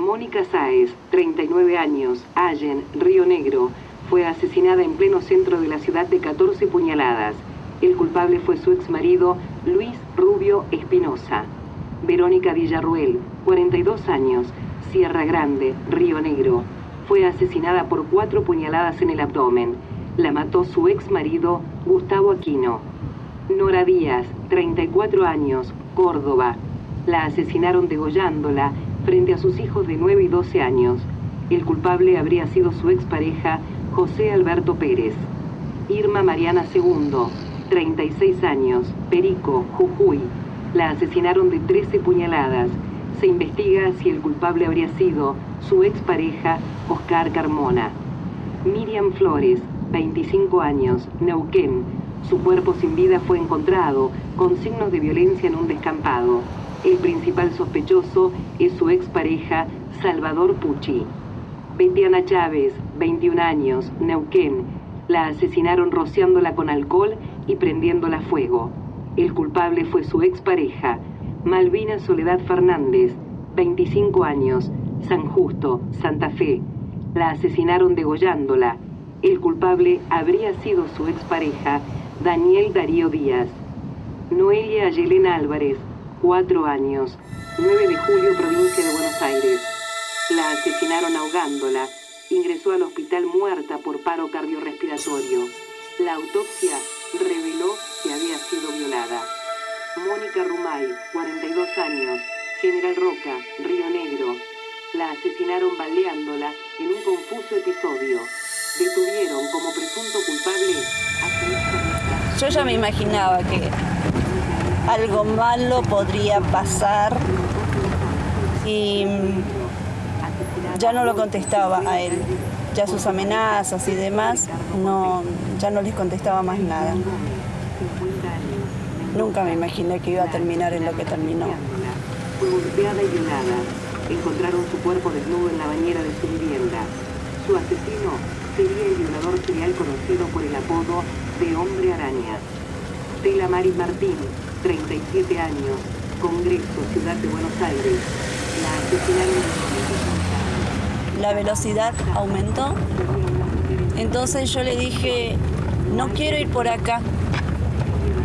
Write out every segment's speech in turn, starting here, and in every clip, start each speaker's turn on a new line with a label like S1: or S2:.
S1: Mónica Sáez, 39 años, Allen, Río Negro, fue asesinada en pleno centro de la ciudad de 14 puñaladas. El culpable fue su exmarido, Luis Rubio Espinosa. Verónica Villarruel, 42 años, Sierra Grande, Río Negro, fue asesinada por 4 puñaladas en el abdomen. La mató su exmarido, Gustavo Aquino. Nora Díaz, 34 años, Córdoba. La asesinaron degollándola frente a sus hijos de 9 y 12 años. El culpable habría sido su expareja, José Alberto Pérez. Irma Mariana Segundo, 36 años, Perico, Jujuy. La asesinaron de 13 puñaladas. Se investiga si el culpable habría sido su expareja, Oscar Carmona. Miriam Flores, 25 años, Neuquén. Su cuerpo sin vida fue encontrado con signos de violencia en un descampado. El principal sospechoso es su expareja, Salvador Pucci. Betiana Chávez, 21 años, Neuquén. La asesinaron rociándola con alcohol y prendiéndola a fuego. El culpable fue su expareja, Malvina Soledad Fernández, 25 años, San Justo, Santa Fe. La asesinaron degollándola. El culpable habría sido su expareja, Daniel Darío Díaz. Noelia Yelena Álvarez, 4 años, 9 de julio, provincia de Buenos Aires. La asesinaron ahogándola. Ingresó al hospital muerta por paro cardiorrespiratorio. La autopsia reveló que había sido violada. Mónica Rumay, 42 años, General Roca, Río Negro. La asesinaron baleándola en un confuso episodio. Detuvieron como presunto culpable a su expareja.
S2: Yo ya me imaginaba que algo malo podría pasar y ya no lo contestaba a él. Ya sus amenazas y demás, ya no les contestaba más nada. Nunca me imaginé que iba a terminar en lo que terminó.
S1: Fue golpeada y violada. Encontraron su cuerpo desnudo en la bañera de su vivienda. Su asesino sería el violador serial conocido por el apodo de Hombre Araña. Tela Maris Martín, 37 años, Congreso, Ciudad de Buenos Aires. La asesinaron.
S2: La velocidad aumentó. Entonces yo le dije, no quiero ir por acá.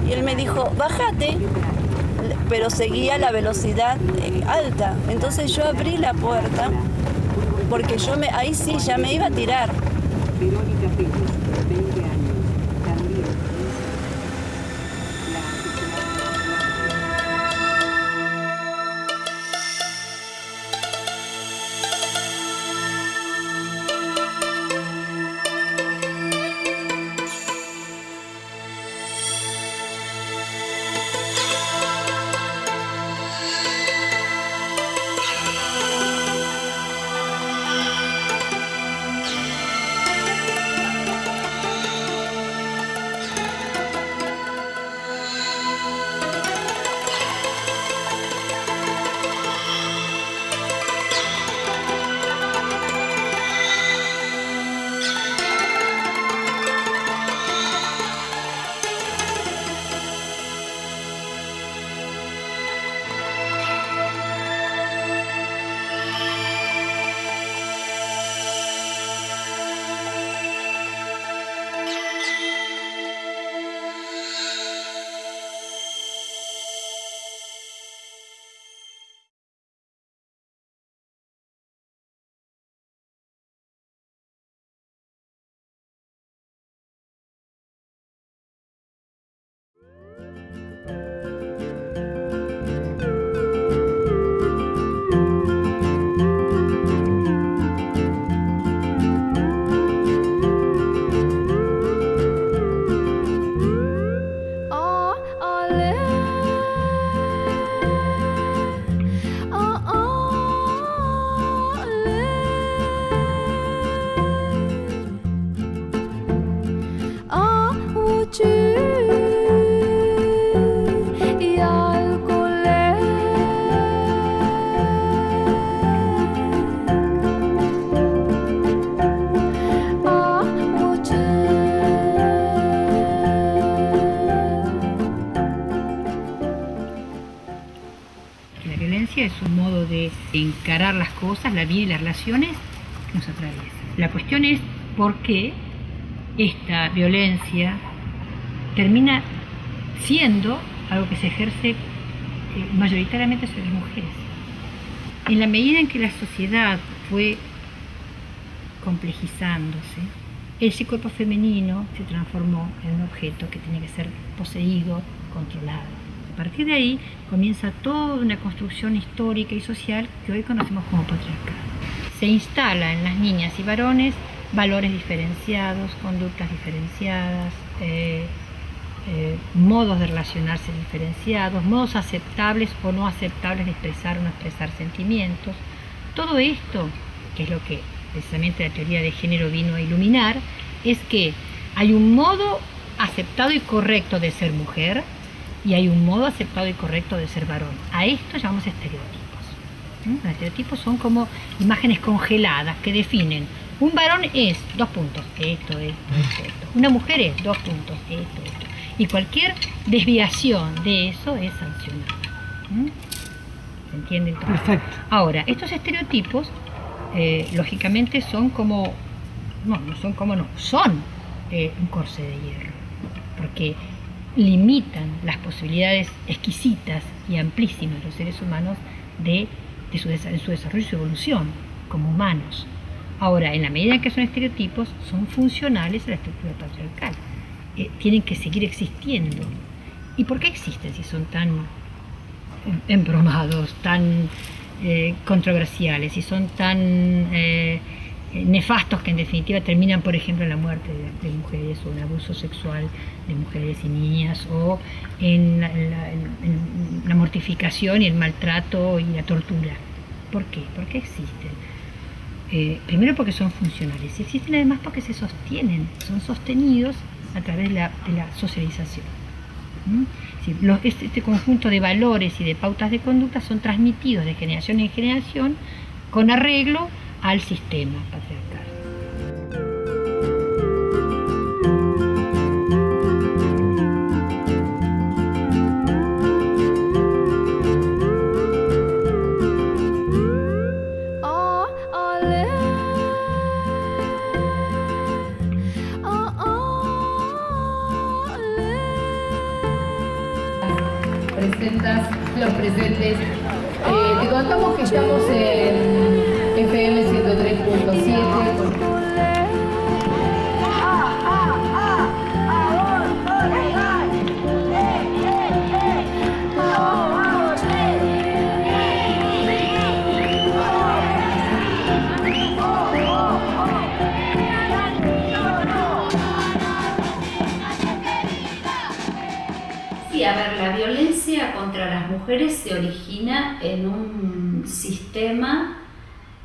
S2: Y él me dijo, bájate. Pero seguía la velocidad alta. Entonces yo abrí la puerta porque ahí sí ya me iba a tirar.
S1: Verónica Pérez, 20 años, también. La
S3: de encarar las cosas, la vida y las relaciones que nos atraviesan. La cuestión es por qué esta violencia termina siendo algo que se ejerce mayoritariamente sobre las mujeres. En la medida en que la sociedad fue complejizándose, ese cuerpo femenino se transformó en un objeto que tenía que ser poseído, controlado. A partir de ahí comienza toda una construcción histórica y social que hoy conocemos como patriarcado. Se instala en las niñas y varones valores diferenciados, conductas diferenciadas, modos de relacionarse diferenciados, modos aceptables o no aceptables de expresar o no expresar sentimientos. Todo esto, que es lo que precisamente la teoría de género vino a iluminar, es que hay un modo aceptado y correcto de ser mujer y hay un modo aceptado y correcto de ser varón. A esto llamamos estereotipos. Los estereotipos son como imágenes congeladas que definen: un varón es, esto. Una mujer es, esto. Y cualquier desviación de eso es sancionada. ¿Se entiende entonces?
S4: Perfecto.
S3: Ahora, estos estereotipos, lógicamente son como, son un corse de hierro, porque limitan las posibilidades exquisitas y amplísimas de los seres humanos de su desarrollo y su evolución como humanos. Ahora, en la medida en que son estereotipos, son funcionales a la estructura patriarcal. Tienen que seguir existiendo. ¿Y por qué existen si son tan embromados, tan controversiales, si son tan nefastos que en definitiva terminan, por ejemplo, en la muerte de mujeres o en abuso sexual de mujeres y niñas o en la mortificación y el maltrato y la tortura? ¿Por qué? ¿Por qué existen? Primero porque son funcionales y existen además porque se sostienen, son sostenidos a través de la socialización. Este conjunto de valores y de pautas de conducta son transmitidos de generación en generación con arreglo al sistema patriarcal.
S5: Los presentes. Te contamos que estamos en FM 103.7.
S2: Sí, a ver, la violencia contra las mujeres se origina en un sistema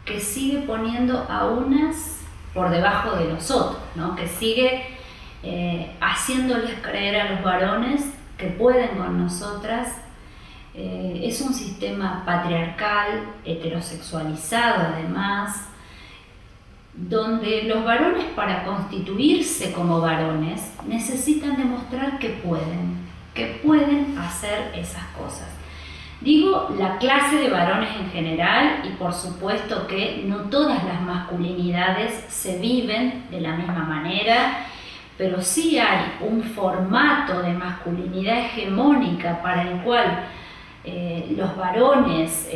S2: que sigue poniendo a unas por debajo de los otros, ¿no? Que sigue haciéndoles creer a los varones que pueden con nosotras. Es un sistema patriarcal, heterosexualizado además, donde los varones, para constituirse como varones, necesitan demostrar que pueden hacer esas cosas. Digo la clase de varones en general, y por supuesto que no todas las masculinidades se viven de la misma manera, pero sí hay un formato de masculinidad hegemónica para el cual los varones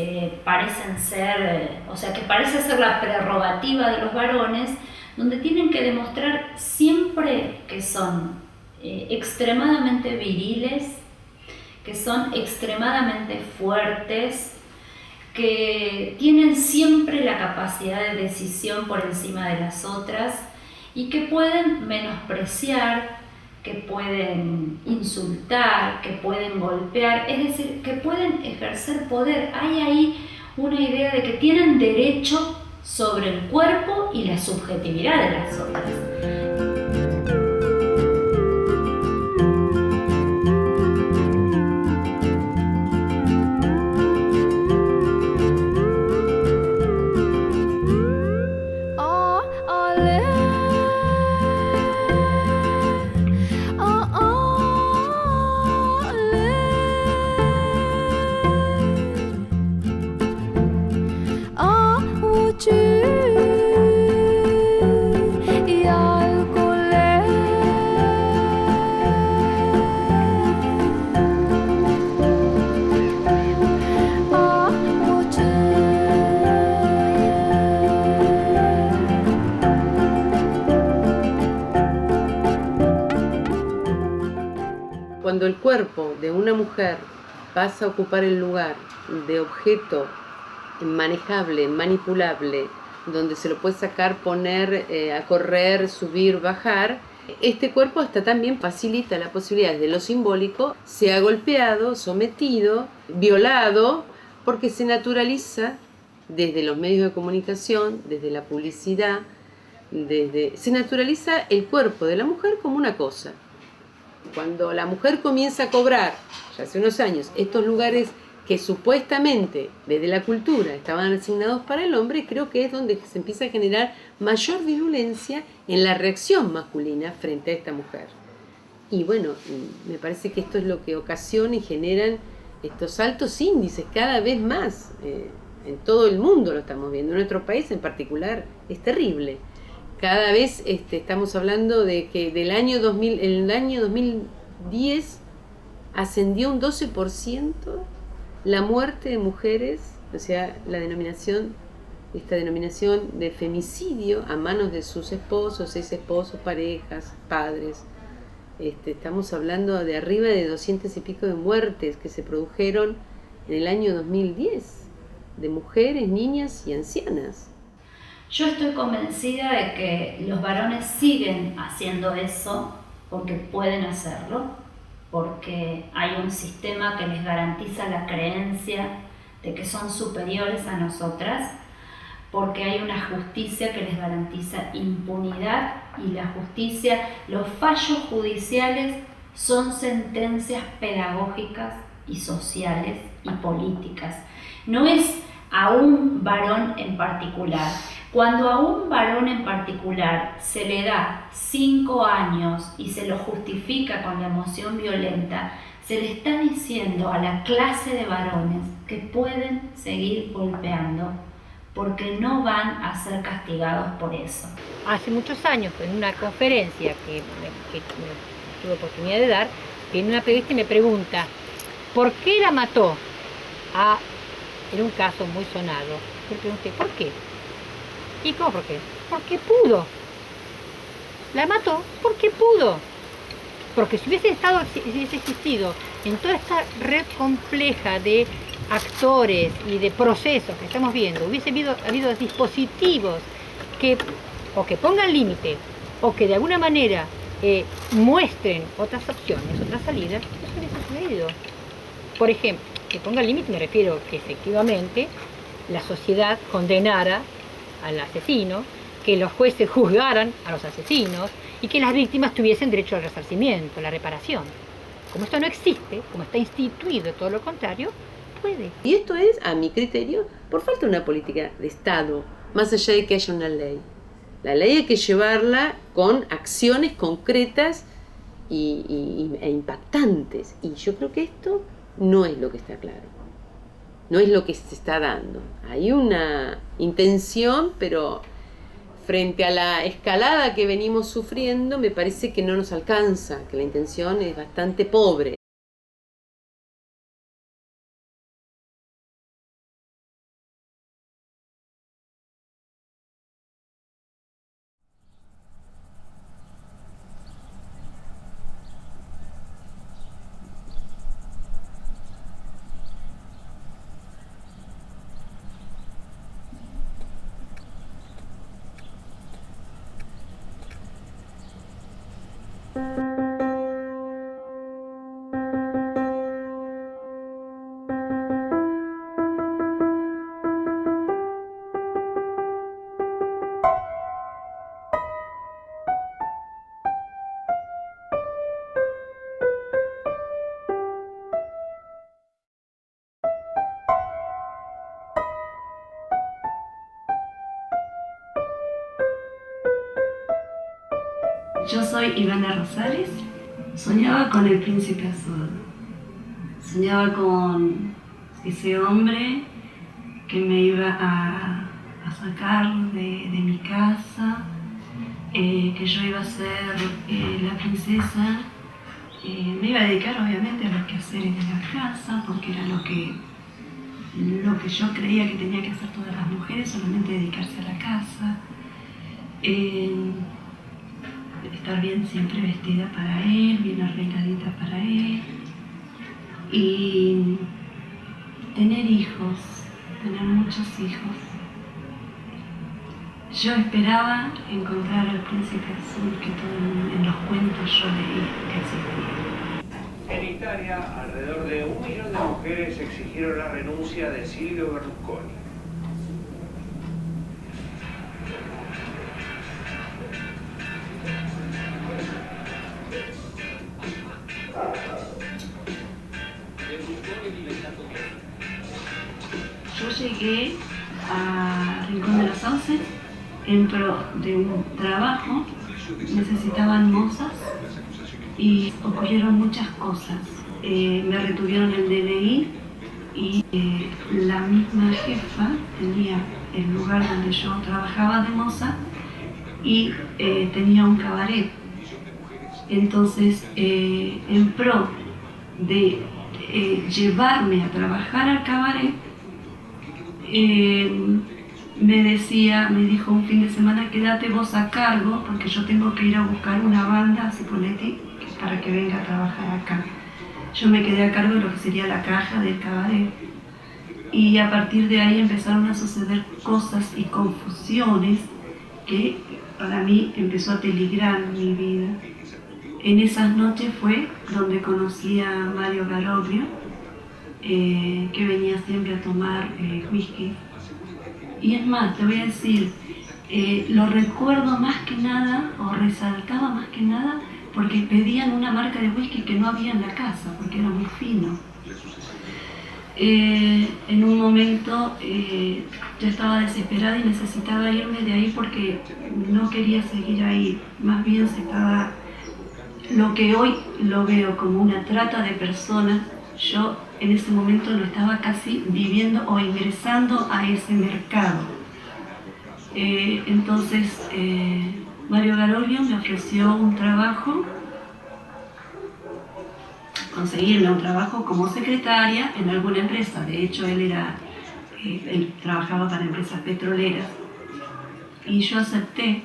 S2: parecen ser, que parece ser la prerrogativa de los varones, donde tienen que demostrar siempre que son extremadamente viriles, que son extremadamente fuertes, que tienen siempre la capacidad de decisión por encima de las otras y que pueden menospreciar, que pueden insultar, que pueden golpear, es decir, que pueden ejercer poder. Hay ahí una idea de que tienen derecho sobre el cuerpo y la subjetividad de las otras.
S4: cuerpo de una mujer pasa a ocupar el lugar de objeto manejable, manipulable, donde se lo puede sacar, poner, a correr, subir, bajar, este cuerpo hasta también facilita la posibilidad de lo simbólico sea golpeado, sometido, violado, porque se naturaliza desde los medios de comunicación, desde la publicidad, se naturaliza el cuerpo de la mujer como una cosa. Cuando la mujer comienza a cobrar, ya hace unos años, estos lugares que supuestamente desde la cultura estaban asignados para el hombre, creo que es donde se empieza a generar mayor virulencia en la reacción masculina frente a esta mujer. Y bueno, me parece que esto es lo que ocasiona y generan estos altos índices cada vez más. En todo el mundo lo estamos viendo, en nuestro país en particular es terrible. Cada vez estamos hablando de que en el año 2010 ascendió un 12% la muerte de mujeres, o sea, esta denominación de femicidio a manos de sus esposos, ex-esposos, parejas, padres. Estamos hablando de arriba de 200 y pico de muertes que se produjeron en el año 2010, de mujeres, niñas y ancianas.
S6: Yo estoy convencida de que los varones siguen haciendo eso porque pueden hacerlo, porque hay un sistema que les garantiza la creencia de que son superiores a nosotras, porque hay una justicia que les garantiza impunidad, y la justicia, los fallos judiciales son sentencias pedagógicas y sociales y políticas. No es a un varón en particular. Cuando a un varón en particular se le da 5 años y se lo justifica con la emoción violenta, se le está diciendo a la clase de varones que pueden seguir golpeando porque no van a ser castigados por eso.
S3: Hace muchos años, en una conferencia que tuve oportunidad de dar, viene una periodista y me pregunta ¿por qué la mató? Era un caso muy sonado. Yo pregunté, ¿por qué? ¿Y cómo por qué? Porque pudo. La mató porque pudo. Porque si hubiese existido en toda esta red compleja de actores y de procesos que estamos viendo, hubiese habido dispositivos que pongan límite o que de alguna manera muestren otras opciones, otras salidas, eso hubiese sucedido. Por ejemplo, que pongan límite me refiero que efectivamente la sociedad condenara al asesino, que los jueces juzgaran a los asesinos y que las víctimas tuviesen derecho al resarcimiento, a la reparación. Como esto no existe, como está instituido todo lo contrario, puede.
S4: Y esto es, a mi criterio, por falta de una política de Estado, más allá de que haya una ley. La ley hay que llevarla con acciones concretas e impactantes. Y yo creo que esto no es lo que está claro. No es lo que se está dando. Hay una intención, pero frente a la escalada que venimos sufriendo, me parece que no nos alcanza, que la intención es bastante pobre.
S7: Yo soy Ivana Rosales. Soñaba con el príncipe azul. Soñaba con ese hombre que me iba a sacar de mi casa, que yo iba a ser la princesa. Me iba a dedicar obviamente a los quehaceres de la casa, porque era lo que yo creía que tenía que hacer todas las mujeres, solamente dedicarse a la casa. Estar bien siempre vestida para él, bien arregladita para él, y tener hijos, tener muchos hijos. Yo esperaba encontrar al príncipe azul que todo el mundo, en los cuentos yo leí que existía.
S8: En Italia, alrededor de 1 millón de mujeres exigieron la renuncia de Silvio Berlusconi.
S7: Yo llegué a Rincón de los Sauces en pro de un trabajo, necesitaban mozas y ocurrieron muchas cosas. Me retuvieron el DNI y la misma jefa tenía el lugar donde yo trabajaba de moza y tenía un cabaret. Entonces, en pro de llevarme a trabajar al cabaret, me dijo un fin de semana, quédate vos a cargo porque yo tengo que ir a buscar una banda, Cipoletti, para que venga a trabajar acá. Yo me quedé a cargo de lo que sería la caja del cabaret y a partir de ahí empezaron a suceder cosas y confusiones que para mí empezó a peligrar mi vida. En esas noches fue donde conocí a Mario Garoglio, que venía siempre a tomar whisky. Y es más, te voy a decir, lo recuerdo más que nada, o resaltaba más que nada, porque pedían una marca de whisky que no había en la casa, porque era muy fino. En un momento yo estaba desesperada y necesitaba irme de ahí porque no quería seguir ahí. Más bien se estaba, lo que hoy lo veo como una trata de personas, yo en ese momento lo estaba casi viviendo o ingresando a ese mercado. Entonces Mario Garoglio me ofreció un trabajo, conseguirme un trabajo como secretaria en alguna empresa. De hecho, él trabajaba para empresas petroleras y yo acepté.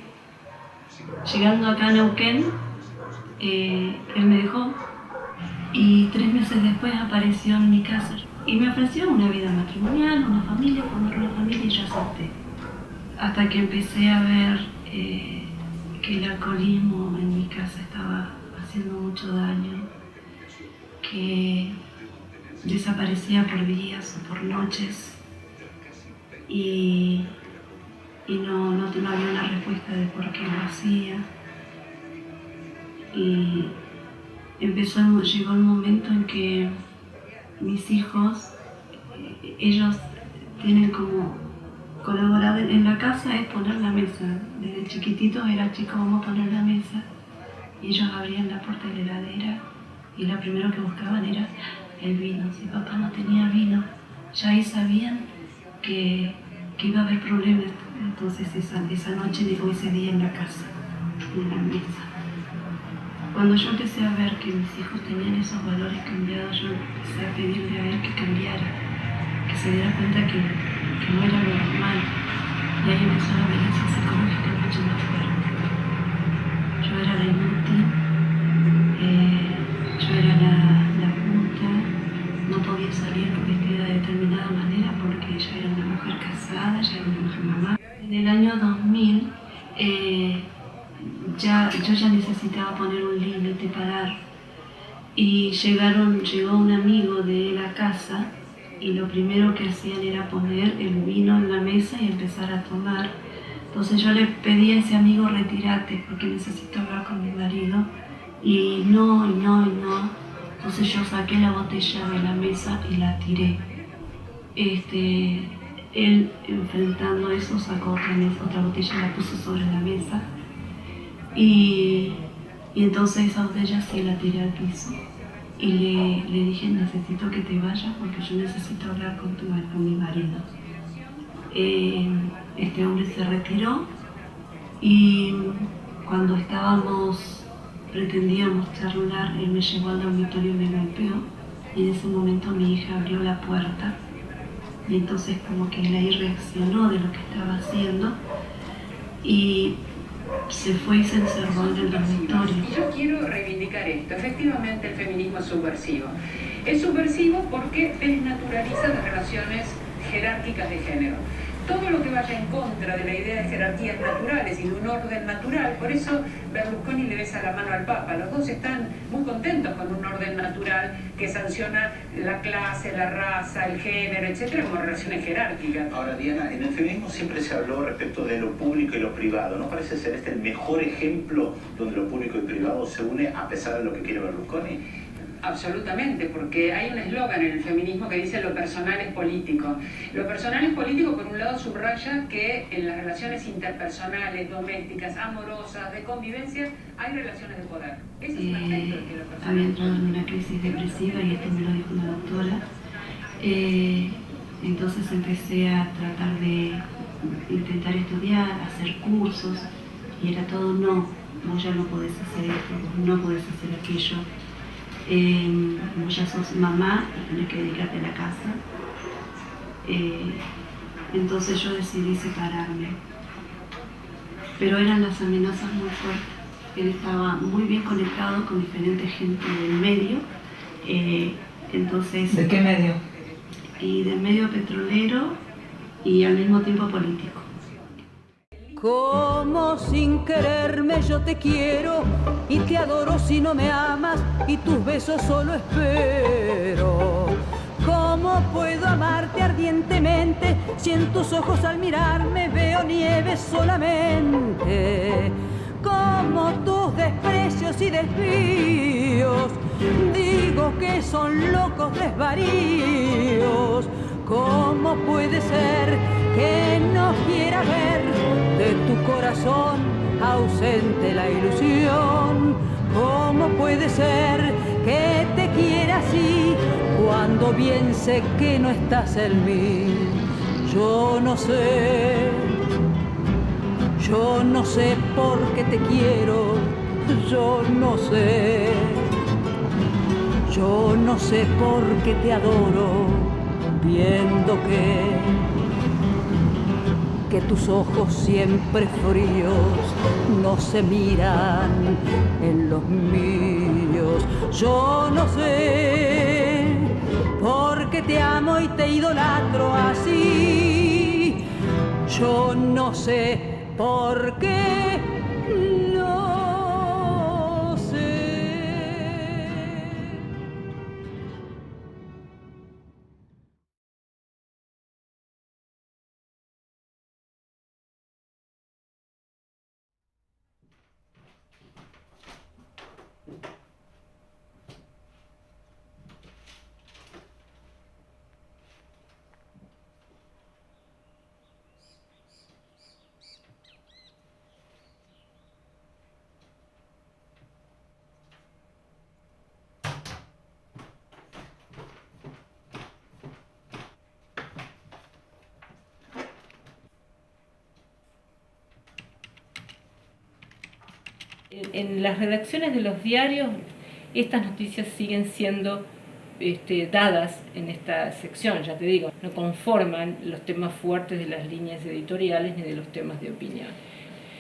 S7: Llegando acá a Neuquén, él me dejó y 3 meses después apareció en mi casa y me ofreció una vida matrimonial, una familia, formar una familia, y yo acepté. Hasta que empecé a ver que el alcoholismo en mi casa estaba haciendo mucho daño, que desaparecía por días o por noches y no había una respuesta de por qué lo hacía. Y llegó el momento en que mis hijos, ellos tienen como colaborar en la casa, es poner la mesa. Desde chiquititos era chicos, vamos a poner la mesa. Y ellos abrían la puerta de la heladera y lo primero que buscaban era el vino. Si papá no tenía vino, ya ahí sabían que iba a haber problemas. Entonces esa noche o ese día en la casa, en la mesa. Cuando yo empecé a ver que mis hijos tenían esos valores cambiados, yo empecé a pedirle a él que cambiara, que se diera cuenta que no era lo normal. Y ahí empezó la violencia psicológica mucho más fuerte. Yo era la inútil, yo era la puta, no podía salir porque vestida de determinada manera porque ya era una mujer casada, ya era una mujer mamá. En el año 2000, yo ya necesitaba poner un límite, parar. Y llegó un amigo de la casa y lo primero que hacían era poner el vino en la mesa y empezar a tomar. Entonces yo le pedí a ese amigo, retírate porque necesito hablar con mi marido. Y no. Entonces yo saqué la botella de la mesa y la tiré. Él, enfrentando eso, sacó otra botella y la puso sobre la mesa. Y entonces esa botella sí la tiré al piso. Y le dije, necesito que te vayas porque yo necesito hablar con mi marido. Este hombre se retiró y cuando pretendíamos charlar, él me llevó al dormitorio y me golpeó. Y en ese momento mi hija abrió la puerta y entonces como que él ahí reaccionó de lo que estaba haciendo y se fue y se encerró en el dormitorio.
S1: Yo quiero reivindicar esto, efectivamente el feminismo es subversivo.
S9: Es subversivo porque desnaturaliza las relaciones jerárquicas de género. Todo lo que vaya en contra de la idea de jerarquías naturales y de un orden natural, por eso Berlusconi le besa la mano al Papa. Los dos están muy contentos con un orden natural que sanciona la clase, la raza, el género, etcétera, como relaciones jerárquicas.
S10: Ahora, Diana, en el feminismo siempre se habló respecto de lo público y lo privado. ¿No parece ser este el mejor ejemplo donde lo público y privado se une a pesar de lo que quiere Berlusconi?
S9: Absolutamente, porque hay un eslogan en el feminismo que dice lo personal es político. Lo personal es político, por un lado, subraya que en las relaciones interpersonales, domésticas, amorosas, de convivencia, hay relaciones de poder. Ese es un aspecto de que lo personal.
S7: Había entrado en una crisis depresiva y esto me lo dijo una doctora. Entonces empecé a tratar de intentar estudiar, hacer cursos, y era todo no, vos ya no podés hacer esto, vos no podés hacer aquello. Vos ya sos mamá y tenés que dedicarte a la casa. Entonces yo decidí separarme. Pero eran las amenazas muy fuertes. Él estaba muy bien conectado con diferente gente del medio. Entonces,
S11: ¿de qué medio?
S7: Y del medio petrolero y al mismo tiempo político.
S12: Como sin quererme yo te quiero y te adoro si no me amas y tus besos solo espero. ¿Cómo puedo amarte ardientemente si en tus ojos al mirarme veo nieve solamente? Como tus desprecios y desvíos digo que son locos desvaríos. ¿Cómo puede ser que no quiera ver de tu corazón ausente la ilusión? ¿Cómo puede ser que te quiera así cuando bien sé que no estás en mí? Yo no sé por qué te quiero, yo no sé por qué te adoro, viendo que tus ojos siempre fríos no se miran en los míos. Yo no sé por qué te amo y te idolatro así. Yo no sé por qué no sé.
S13: En las redacciones de los diarios estas noticias siguen siendo dadas en esta sección, ya te digo, no conforman los temas fuertes de las líneas editoriales ni de los temas de opinión.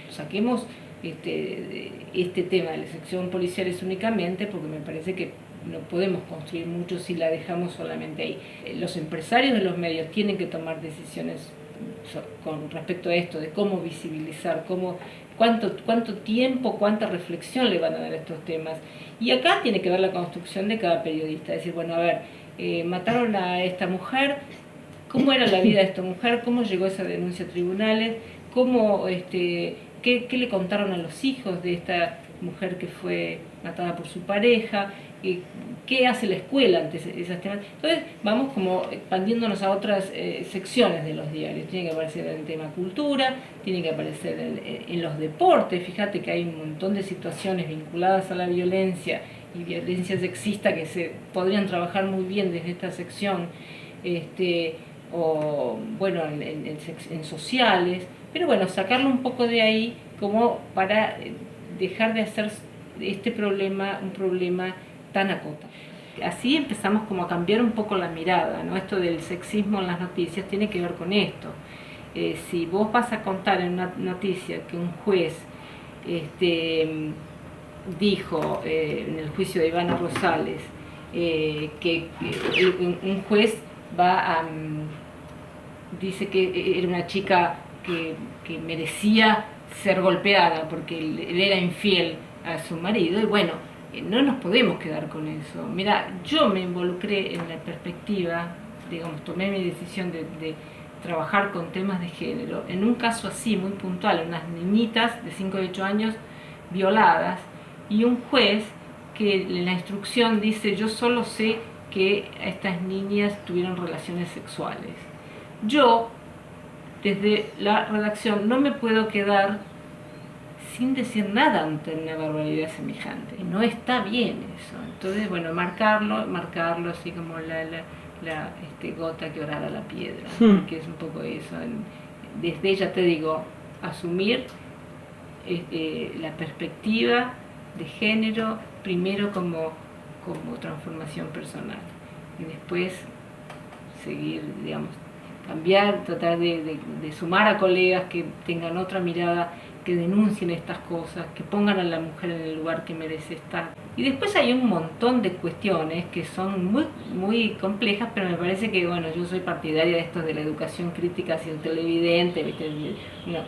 S13: Saquemos este tema de la sección policiales únicamente porque me parece que no podemos construir mucho si la dejamos solamente ahí. Los empresarios de los medios tienen que tomar decisiones con respecto a esto, de cómo visibilizar, cuánto tiempo, cuánta reflexión le van a dar a estos temas. Y acá tiene que ver la construcción de cada periodista, decir, bueno, a ver, mataron a esta mujer, ¿cómo era la vida de esta mujer? ¿Cómo llegó esa denuncia a tribunales? ¿Qué le contaron a los hijos de esta mujer que fue matada por su pareja? ¿Qué hace la escuela ante esas temas? Entonces vamos como expandiéndonos a otras secciones de los diarios. Tiene que aparecer en el tema cultura, tiene que aparecer en los deportes. Fíjate que hay un montón de situaciones vinculadas a la violencia y violencia sexista que se podrían trabajar muy bien desde esta sección, o bueno, en sociales, pero bueno, sacarlo un poco de ahí como para dejar de hacer este problema un problema tan acotado. Así empezamos como a cambiar un poco la mirada, ¿no? Esto del sexismo en las noticias tiene que ver con esto. Si vos vas a contar en una noticia que un juez dijo en el juicio de Ivana Rosales que un juez va a... dice que era una chica que merecía ser golpeada porque él era infiel a su marido, y bueno, no nos podemos quedar con eso. Mira, yo me involucré en la perspectiva, digamos, tomé mi decisión de trabajar con temas de género, en un caso así, muy puntual, unas niñitas de 5 y 8 años violadas, y un juez que en la instrucción dice: yo solo sé que estas niñas tuvieron relaciones sexuales. Yo, desde la redacción, no me puedo quedar sin decir nada ante una barbaridad semejante. No está bien eso. Entonces, bueno, marcarlo así como la gota que orara la piedra, que es un poco eso. Desde, ya te digo, asumir la perspectiva de género, primero como transformación personal, y después seguir, digamos, cambiar, tratar de sumar a colegas que tengan otra mirada, que denuncien estas cosas, que pongan a la mujer en el lugar que merece estar. Y después hay un montón de cuestiones que son muy, muy complejas, pero me parece que, bueno, yo soy partidaria de esto de la educación crítica hacia el televidente, ¿viste? Una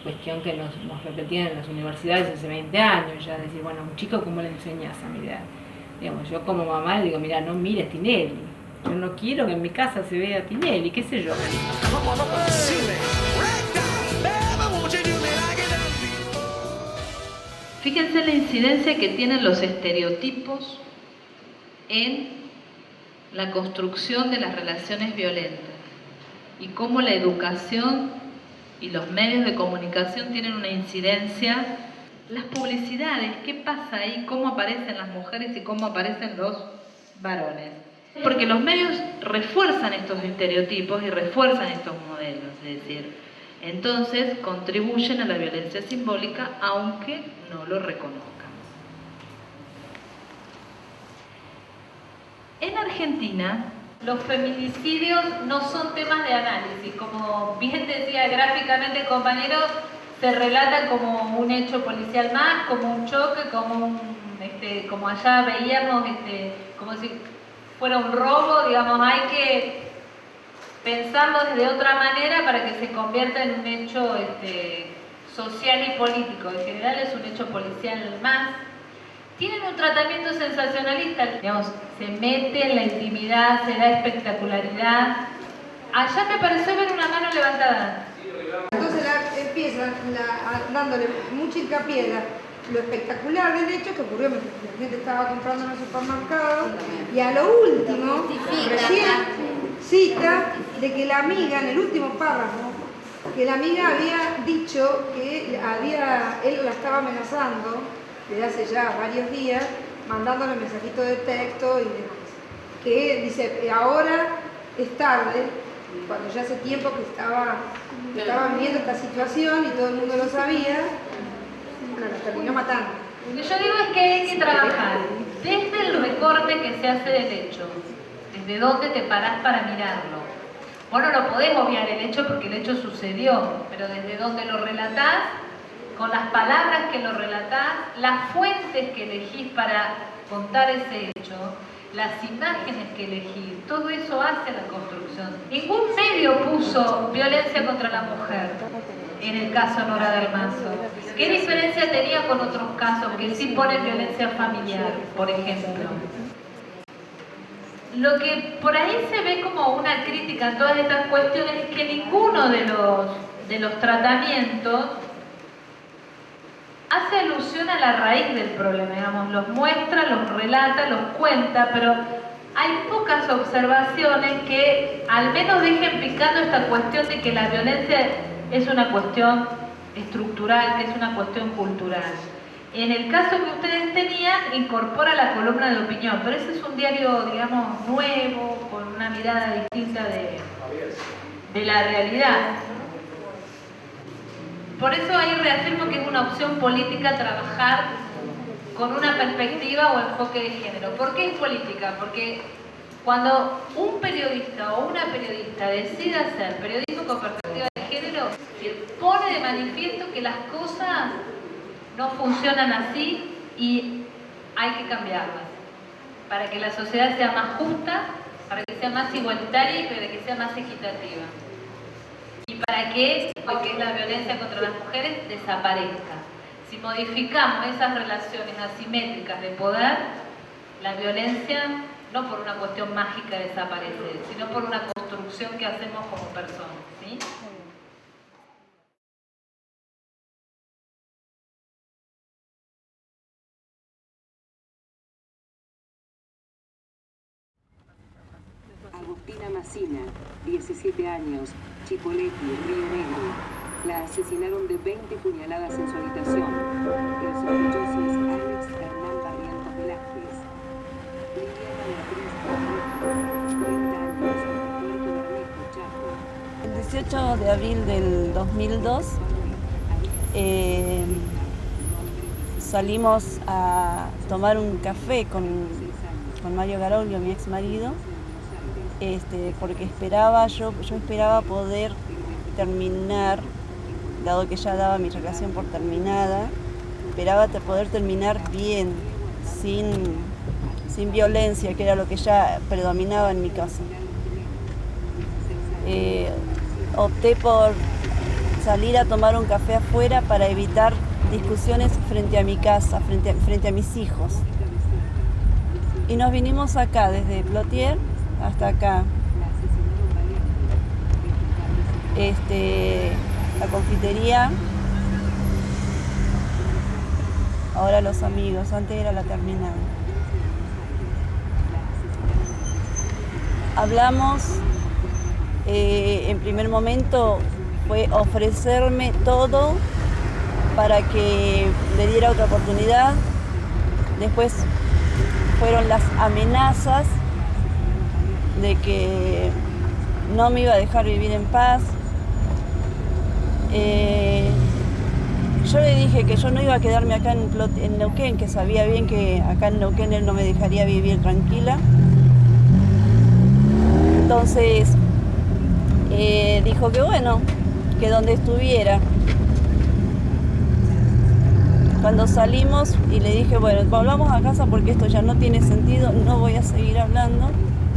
S13: cuestión que nos repetían en las universidades hace 20 años, ya decir, bueno, a un chico, ¿cómo le enseñas a mirar? Digamos, yo como mamá le digo, mira, no mires Tinelli, yo no quiero que en mi casa se vea Tinelli, qué sé yo.
S11: Fíjense en la incidencia que tienen los estereotipos en la construcción de las relaciones violentas y cómo la educación y los medios de comunicación tienen una incidencia. Las publicidades, ¿qué pasa ahí? ¿Cómo aparecen las mujeres y cómo aparecen los varones? Porque los medios refuerzan estos estereotipos y refuerzan estos modelos, es decir, entonces contribuyen a la violencia simbólica aunque no lo reconozcan. En Argentina, los feminicidios no son temas de análisis, como bien decía gráficamente el compañero, se relatan como un hecho policial más, como un choque, como allá veíamos, como si fuera un robo, digamos, hay que pensarlo de otra manera para que se convierta en un hecho social y político. En general es un hecho policial más. Tienen un tratamiento sensacionalista, digamos, se mete en la intimidad, se da espectacularidad. Allá me pareció ver una mano levantada.
S14: Entonces empiezan dándole mucho hincapié lo espectacular del hecho que ocurrió mientras la gente estaba comprando en el supermercado, y a lo último recién cita de que la amiga, en el último párrafo, que la amiga había dicho que él la estaba amenazando desde hace ya varios días, mandándole mensajitos de texto y demás. Que dice, ahora es tarde, cuando ya hace tiempo que estaba viviendo esta situación y todo el mundo lo sabía, bueno, la terminó matando.
S11: Lo que yo digo es que hay que trabajar desde el recorte que se hace del hecho, desde dónde te parás para mirarlo. Vos no lo podés obviar el hecho porque el hecho sucedió, pero desde dónde lo relatás, con las palabras que lo relatás, las fuentes que elegís para contar ese hecho, las imágenes que elegís, todo eso hace la construcción. Ningún medio puso violencia contra la mujer en el caso Nora Dalmazo. ¿Qué diferencia tenía con otros casos que sí ponen violencia familiar, por ejemplo? Lo que por ahí se ve como una crítica en todas estas cuestiones es que ninguno de los tratamientos hace alusión a la raíz del problema, digamos, los muestra, los relata, los cuenta, pero hay pocas observaciones que al menos dejen picando esta cuestión de que la violencia es una cuestión estructural, que es una cuestión cultural. En el caso que ustedes tenían, incorpora la columna de opinión, pero ese es un diario, digamos, nuevo, con una mirada distinta de la realidad. Por eso ahí reafirmo que es una opción política trabajar con una perspectiva o enfoque de género. ¿Por qué es política? Porque cuando un periodista o una periodista decide hacer periodismo con perspectiva de género, pone de manifiesto que las cosas no funcionan así y hay que cambiarlas. para que la sociedad sea más justa, para que sea más igualitaria y para que sea más equitativa. Y para que lo que es la violencia contra las mujeres desaparezca. Si modificamos esas relaciones asimétricas de poder, la violencia no por una cuestión mágica desaparece, sino por una construcción que hacemos como personas, ¿sí?
S1: Agustina Massina, 17 años, Chipoleti, Río Negro. La asesinaron de 20 puñaladas en su habitación. El sospechoso es Alex Hernán Barrientos Velázquez. Liliana Beatriz, 30 años, Puerto Bermejo, Chaco.
S2: El 18 de abril del 2002 salimos a tomar un café con Mario Garoglio, mi ex marido, porque yo esperaba poder terminar, dado que ya daba mi relación por terminada, esperaba poder terminar bien, sin violencia, que era lo que ya predominaba en mi caso. Opté por salir a tomar un café afuera para evitar discusiones frente a mi casa, frente a mis hijos. Y nos vinimos acá, desde Plotier hasta acá. La confitería, ahora Los Amigos, antes era la terminal. Hablamos, en primer momento fue ofrecerme todo para que le diera otra oportunidad. Después fueron las amenazas de que no me iba a dejar vivir en paz. Yo le dije que yo no iba a quedarme acá en Neuquén, que sabía bien que acá en Neuquén él no me dejaría vivir tranquila. Entonces dijo que bueno, que donde estuviera. Cuando salimos y le dije, bueno, volvamos a casa porque esto ya no tiene sentido, no voy a seguir hablando.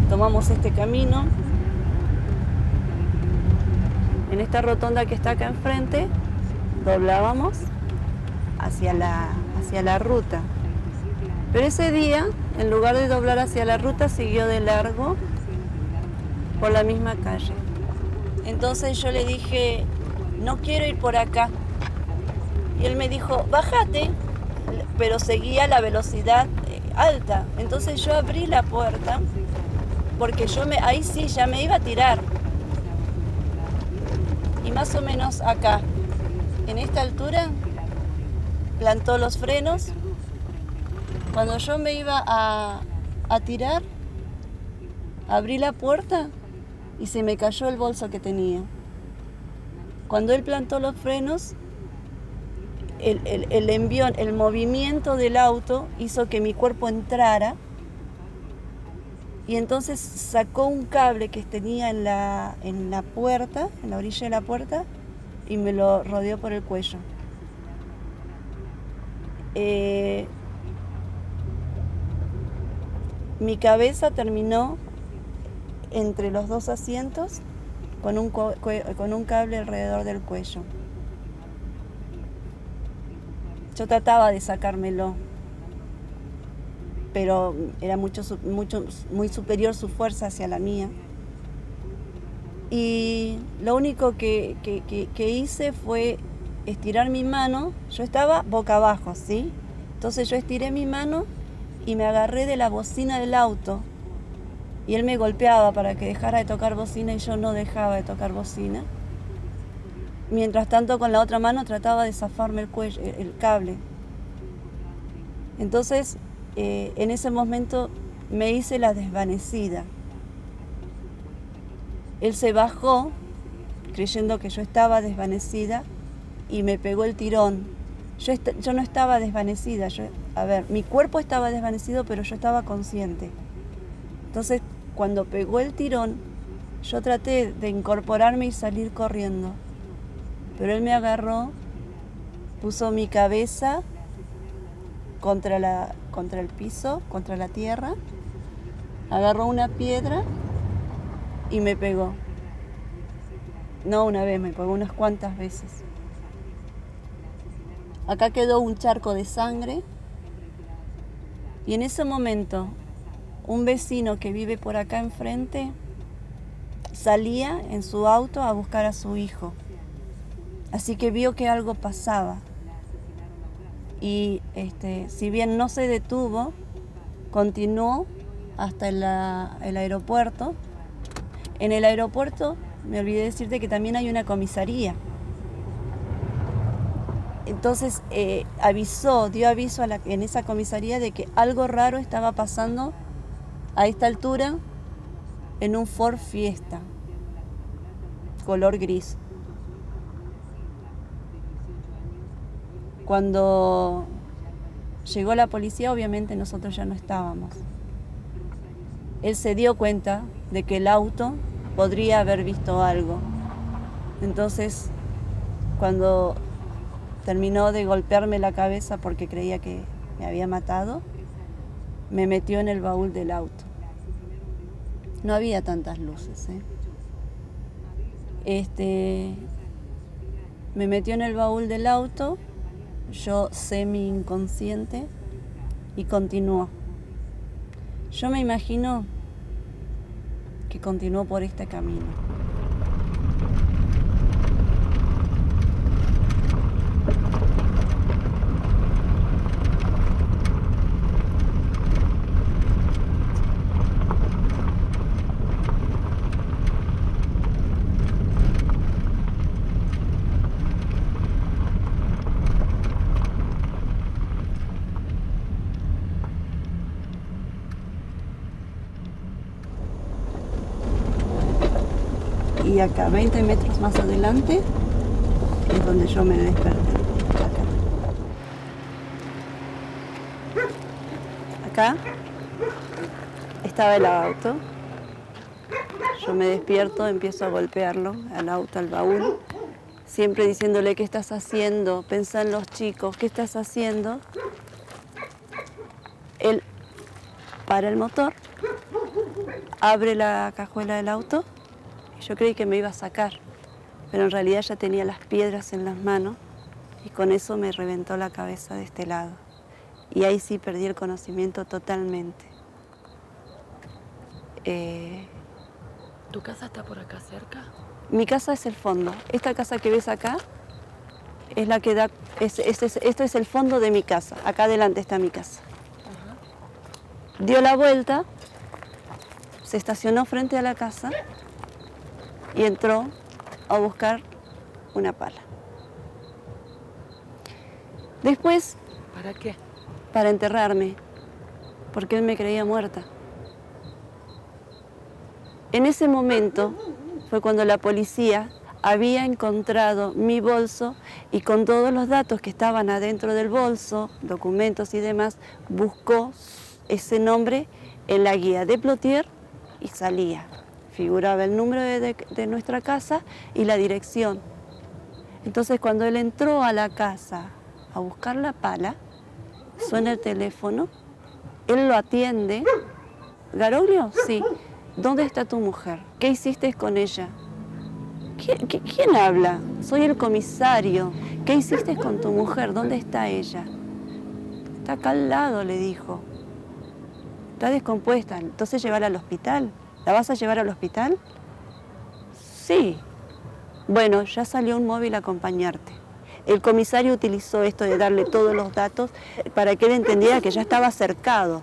S2: Tomamos este camino. En esta rotonda que está acá enfrente, doblábamos hacia la ruta. Pero ese día, en lugar de doblar hacia la ruta, siguió de largo por la misma calle. Entonces yo le dije, no quiero ir por acá. Y él me dijo, bájate, pero seguía la velocidad alta. Entonces yo abrí la puerta, porque ahí sí ya me iba a tirar. Y más o menos acá, en esta altura, plantó los frenos. Cuando yo me iba a tirar, abrí la puerta y se me cayó el bolso que tenía. Cuando él plantó los frenos, el envión, el movimiento del auto hizo que mi cuerpo entrara y entonces sacó un cable que tenía en la puerta, en la orilla de la puerta, y me lo rodeó por el cuello. Mi cabeza terminó entre los dos asientos con un cable alrededor del cuello. Yo trataba de sacármelo, pero era muy superior su fuerza hacia la mía. Y lo único que hice fue estirar mi mano. Yo estaba boca abajo, ¿sí? Entonces yo estiré mi mano y me agarré de la bocina del auto. Y él me golpeaba para que dejara de tocar bocina y yo no dejaba de tocar bocina. Mientras tanto, con la otra mano trataba de zafarme el cable. Entonces, en ese momento me hice la desvanecida. Él se bajó, creyendo que yo estaba desvanecida, y me pegó el tirón. Yo no estaba desvanecida. Mi cuerpo estaba desvanecido, pero yo estaba consciente. Entonces, cuando pegó el tirón, yo traté de incorporarme y salir corriendo. Pero él me agarró, puso mi cabeza contra el piso, contra la tierra, agarró una piedra y me pegó. No una vez, me pegó unas cuantas veces. Acá quedó un charco de sangre y en ese momento un vecino que vive por acá enfrente salía en su auto a buscar a su hijo. Así que vio que algo pasaba. Y si bien no se detuvo, continuó hasta el aeropuerto. En el aeropuerto, me olvidé decirte que también hay una comisaría. Entonces dio aviso en esa comisaría de que algo raro estaba pasando a esta altura en un Ford Fiesta, color gris. Cuando llegó la policía, obviamente nosotros ya no estábamos. Él se dio cuenta de que el auto podría haber visto algo. Entonces, cuando terminó de golpearme la cabeza porque creía que me había matado, me metió en el baúl del auto. No había tantas luces, Me metió en el baúl del auto, yo semi inconsciente, y continuó. Yo me imagino que continuó por este camino. Y acá, 20 metros más adelante, es donde yo me desperté. Acá estaba el auto. Yo me despierto, empiezo a golpearlo, al auto, al baúl, siempre diciéndole: ¿qué estás haciendo? Pensá en los chicos, ¿qué estás haciendo? Él para el motor, abre la cajuela del auto. Yo creí que me iba a sacar, pero en realidad ya tenía las piedras en las manos y con eso me reventó la cabeza de este lado. Y ahí sí perdí el conocimiento totalmente.
S15: ¿Tu casa está por acá cerca?
S2: Mi casa es el fondo. Esta casa que ves acá es la que da... Esto es el fondo de mi casa. Acá adelante está mi casa. Ajá. Dio la vuelta, se estacionó frente a la casa y entró a buscar una pala. Después...
S15: ¿Para qué?
S2: Para enterrarme, porque él me creía muerta. En ese momento fue cuando la policía había encontrado mi bolso y con todos los datos que estaban adentro del bolso, documentos y demás, buscó ese nombre en la guía de Plotier y salía. Figuraba el número de nuestra casa y la dirección. Entonces, cuando él entró a la casa a buscar la pala, suena el teléfono, él lo atiende. ¿Garoglio? Sí. ¿Dónde está tu mujer? ¿Qué hiciste con ella? ¿Quién habla? Soy el comisario. ¿Qué hiciste con tu mujer? ¿Dónde está ella? Está acá al lado, le dijo. Está descompuesta. Entonces llévala al hospital. ¿La vas a llevar al hospital? Sí. Bueno, ya salió un móvil a acompañarte. El comisario utilizó esto de darle todos los datos para que él entendiera que ya estaba cercado.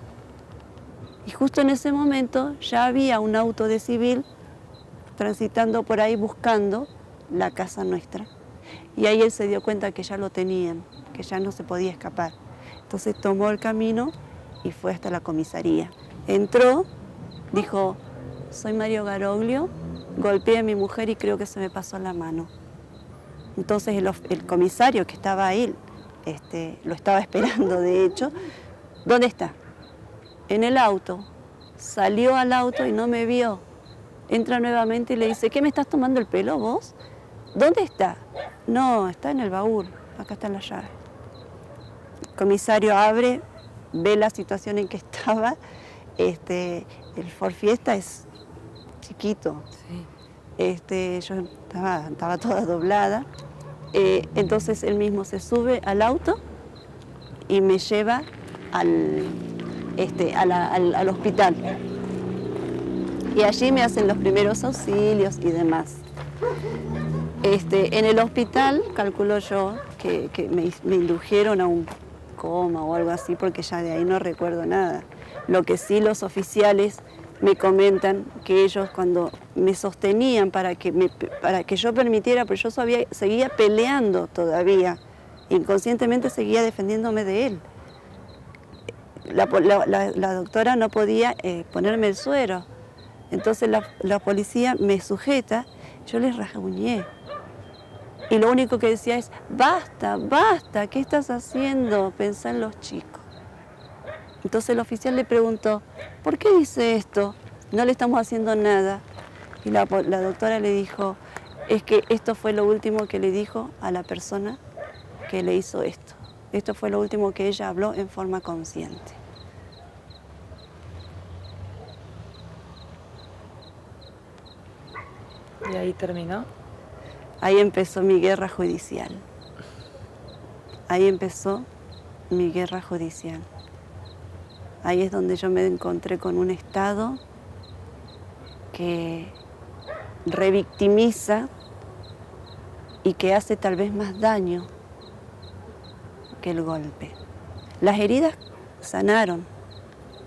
S2: Y justo en ese momento ya había un auto de civil transitando por ahí buscando la casa nuestra. Y ahí él se dio cuenta que ya lo tenían, que ya no se podía escapar. Entonces tomó el camino y fue hasta la comisaría. Entró, dijo: soy Mario Garoglio, golpeé a mi mujer y creo que se me pasó la mano. Entonces el comisario que estaba ahí, lo estaba esperando de hecho. ¿Dónde está? En el auto. Salió al auto y no me vio. Entra nuevamente y le dice: ¿qué me estás tomando el pelo vos? ¿Dónde está? No, está en el baúl, acá está la llave. El comisario abre, ve la situación en que estaba el Ford Fiesta es chiquito. Sí. Yo estaba toda doblada. Entonces él mismo se sube al auto y me lleva al hospital. Y allí me hacen los primeros auxilios y demás. En el hospital, calculo yo, que me indujeron a un coma o algo así, porque ya de ahí no recuerdo nada. Lo que sí los oficiales me comentan que ellos cuando me sostenían para que yo permitiera, pero yo seguía peleando todavía, inconscientemente seguía defendiéndome de él. La doctora no podía ponerme el suero, entonces la policía me sujeta, yo les rasguñé. Y lo único que decía es, basta, basta, ¿qué estás haciendo? Pensá en los chicos. Entonces el oficial le preguntó, ¿por qué dice esto? No le estamos haciendo nada. Y la doctora le dijo, es que esto fue lo último que le dijo a la persona que le hizo esto. Esto fue lo último que ella habló en forma consciente.
S15: ¿Y ahí terminó?
S2: Ahí empezó mi guerra judicial. Ahí empezó mi guerra judicial. Ahí es donde yo me encontré con un Estado que revictimiza y que hace tal vez más daño que el golpe. Las heridas sanaron,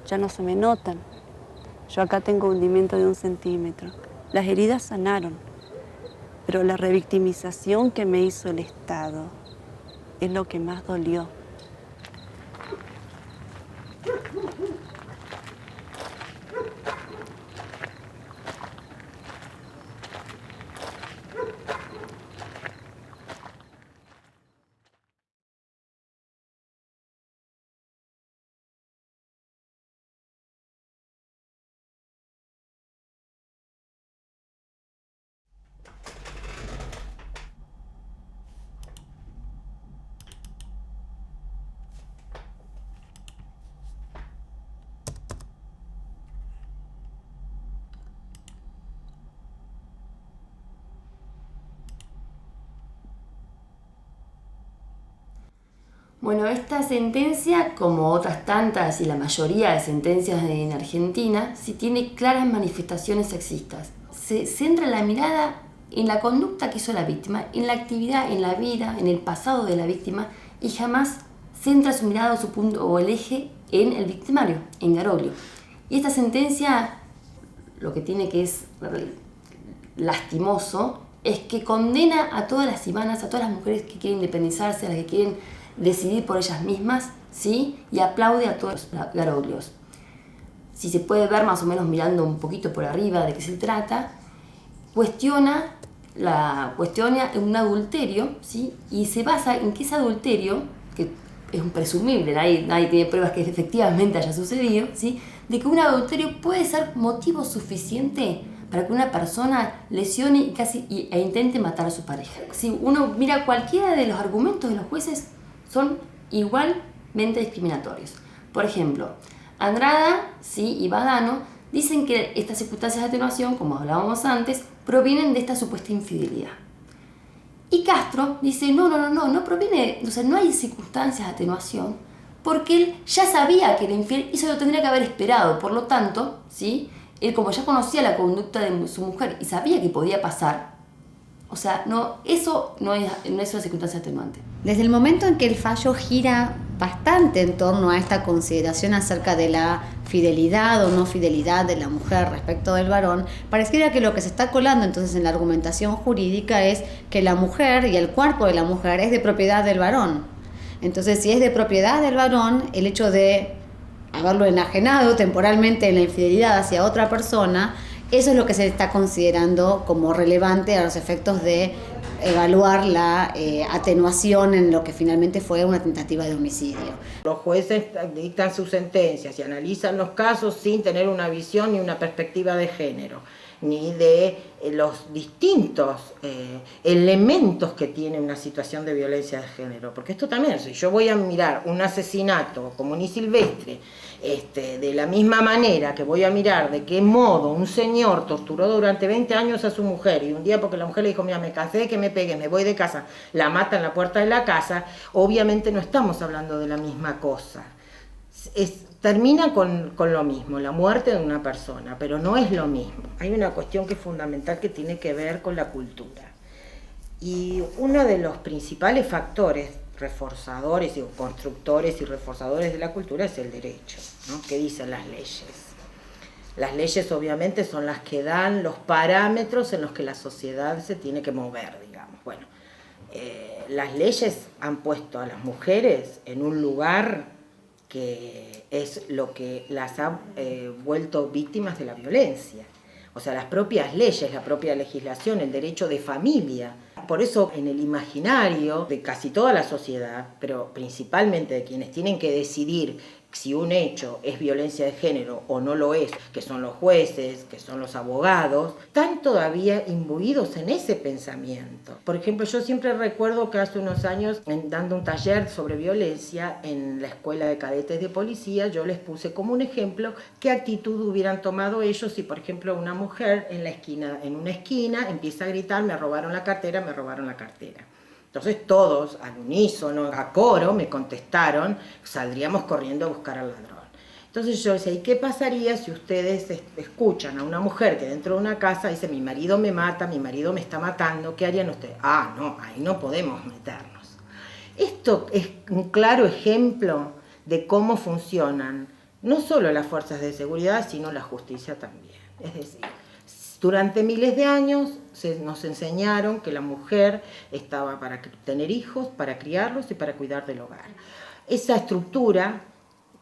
S2: ya no se me notan. Yo acá tengo hundimiento de 1 centímetro. Las heridas sanaron. Pero la revictimización que me hizo el Estado es lo que más dolió.
S16: Bueno, esta sentencia, como otras tantas y la mayoría de sentencias en Argentina, sí tiene claras manifestaciones sexistas. Se centra la mirada en la conducta que hizo la víctima, en la actividad, en la vida, en el pasado de la víctima, y jamás centra su mirada o su punto o el eje en el victimario, en Garoglio. Y esta sentencia, lo que tiene que es lastimoso, es que condena a todas las ibanas, a todas las mujeres que quieren independizarse, a las que quieren decidir por ellas mismas, ¿sí? Y aplaude a todos los Garoglios. Si se puede ver más o menos mirando un poquito por arriba de qué se trata, cuestiona un adulterio, ¿sí? Y se basa en que ese adulterio, que es un presumible, nadie tiene pruebas que efectivamente haya sucedido, ¿sí? De que un adulterio puede ser motivo suficiente para que una persona lesione e intente matar a su pareja. Si uno mira cualquiera de los argumentos de los jueces, son igualmente discriminatorios. Por ejemplo, Andrada, sí, y Badano dicen que estas circunstancias de atenuación, como hablábamos antes, provienen de esta supuesta infidelidad. Y Castro dice, no proviene, o sea, no hay circunstancias de atenuación, porque él ya sabía que era infiel y se lo tendría que haber esperado. Por lo tanto, ¿sí? Él, como ya conocía la conducta de su mujer y sabía que podía pasar, o sea, eso no es una circunstancia atenuante.
S17: Desde el momento en que el fallo gira bastante en torno a esta consideración acerca de la fidelidad o no fidelidad de la mujer respecto del varón, pareciera que lo que se está colando entonces en la argumentación jurídica es que la mujer y el cuerpo de la mujer es de propiedad del varón. Entonces, si es de propiedad del varón, el hecho de haberlo enajenado temporalmente en la infidelidad hacia otra persona, eso es lo que se está considerando como relevante a los efectos de evaluar la atenuación en lo que finalmente fue una tentativa de homicidio.
S18: Los jueces dictan sus sentencias y analizan los casos sin tener una visión ni una perspectiva de género, ni de los distintos elementos que tiene una situación de violencia de género. Porque esto también, si yo voy a mirar un asesinato común y silvestre De la misma manera que voy a mirar de qué modo un señor torturó durante 20 años a su mujer y un día porque la mujer le dijo, mira, me cansé de que me pegue, me voy de casa, la mata en la puerta de la casa, obviamente no estamos hablando de la misma cosa. Termina con lo mismo, la muerte de una persona, pero no es lo mismo. Hay una cuestión que es fundamental que tiene que ver con la cultura. Y uno de los principales factores reforzadores y constructores y reforzadores de la cultura es el derecho, ¿no? ¿Qué dicen las leyes? Las leyes obviamente son las que dan los parámetros en los que la sociedad se tiene que mover, digamos. Bueno, las leyes han puesto a las mujeres en un lugar que es lo que las ha vuelto víctimas de la violencia. O sea, las propias leyes, la propia legislación, el derecho de familia. Por eso en el imaginario de casi toda la sociedad, pero principalmente de quienes tienen que decidir si un hecho es violencia de género o no lo es, que son los jueces, que son los abogados, están todavía imbuidos en ese pensamiento. Por ejemplo, yo siempre recuerdo que hace unos años, dando un taller sobre violencia en la escuela de cadetes de policía, yo les puse como un ejemplo qué actitud hubieran tomado ellos si, por ejemplo, una mujer en una esquina empieza a gritar, me robaron la cartera, me robaron la cartera. Entonces todos, al unísono, a coro, me contestaron, saldríamos corriendo a buscar al ladrón. Entonces yo decía, ¿y qué pasaría si ustedes escuchan a una mujer que dentro de una casa dice, mi marido me mata, mi marido me está matando, ¿qué harían ustedes? Ah, no, ahí no podemos meternos. Esto es un claro ejemplo de cómo funcionan no solo las fuerzas de seguridad, sino la justicia también. Es decir, durante miles de años nos enseñaron que la mujer estaba para tener hijos, para criarlos y para cuidar del hogar. Esa estructura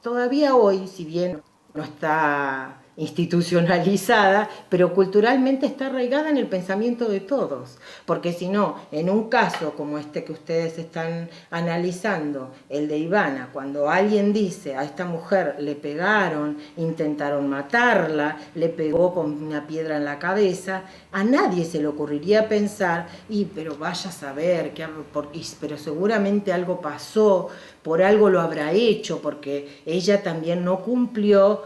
S18: todavía hoy, si bien no está institucionalizada, pero culturalmente está arraigada en el pensamiento de todos, porque si no, en un caso como este que ustedes están analizando, el de Ivana, cuando alguien dice a esta mujer le pegaron, intentaron matarla, le pegó con una piedra en la cabeza, a nadie se le ocurriría pensar, pero vaya a saber, pero seguramente algo pasó, por algo lo habrá hecho, porque ella también no cumplió